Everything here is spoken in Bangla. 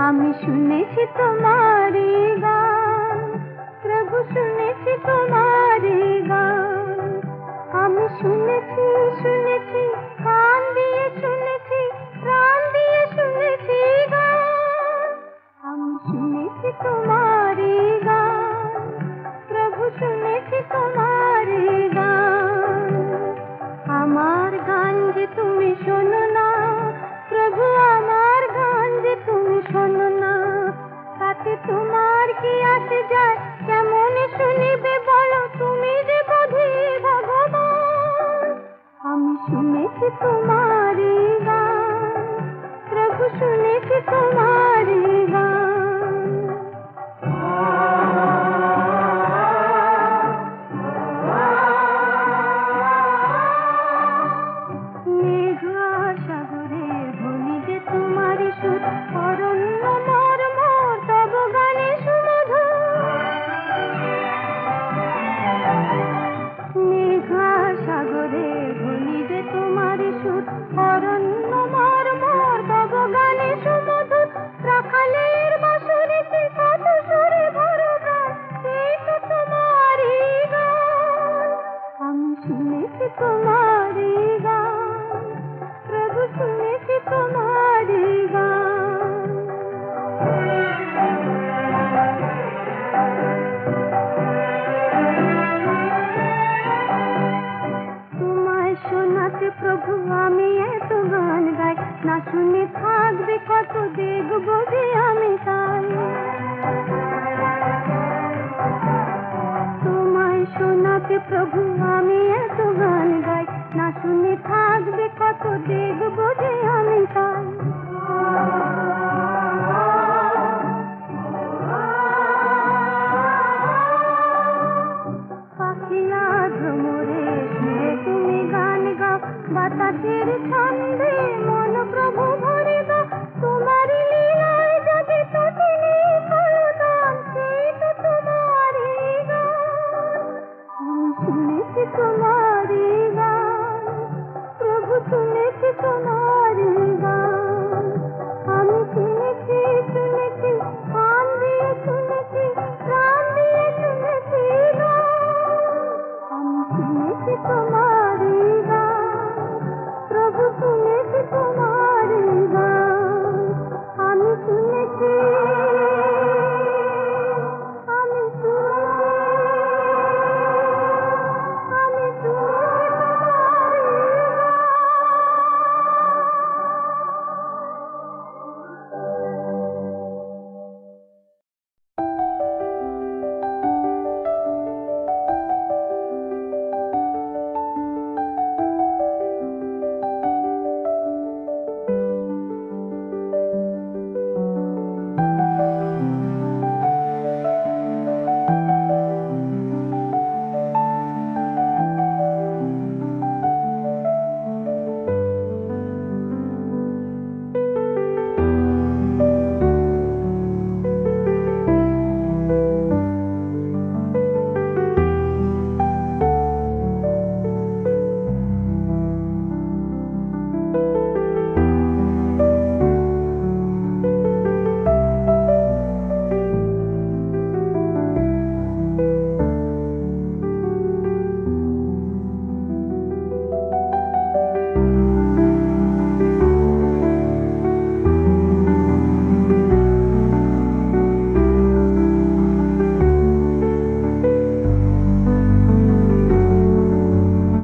আমি শুনেছি তোমারি গান, প্রভু শুনেছি তোমারি গান। আমি শুনেছি শুনেছি, কান দিয়ে শুনেছি, প্রাণ দিয়ে শুনেছি গান। আমি শুনেছি তোমারি গান, প্রভু শুনেছি তোমারি গান। আমার গান যে তুমি শোনো না, প্রভু আমার গান যে তুমি শোনো না, তাতে তোমার কি আসে যায়? কেমন শুনিবে বলো, তুমি যে বোধি ভগবান। আমি শুনেছি তোমারি গান, প্রভু শুনেছি তোমারি গান। মেঘা সাগরে ধ্বনি যে তোমারি সুর, অরণ্য মর্মর তব গানে সুমধুর। মেঘা সাগরে ধ্বনি যে তোমারি সুর, অরণ্য মর্মর তব গানে সুমধুর। রাখালের বাঁশরিতে কত সুরে ভরা গান, এই তো তোমারি গান। আমি শুনেছি তোমারি গান, প্রভু শুনেছি তোমারি গান। তোমায় শোনাতে প্রভু আমি এত গান গাই, না শুনে থাকবে কত, দেখবো যে আমি তাই। তোমায় শোনাতে প্রভু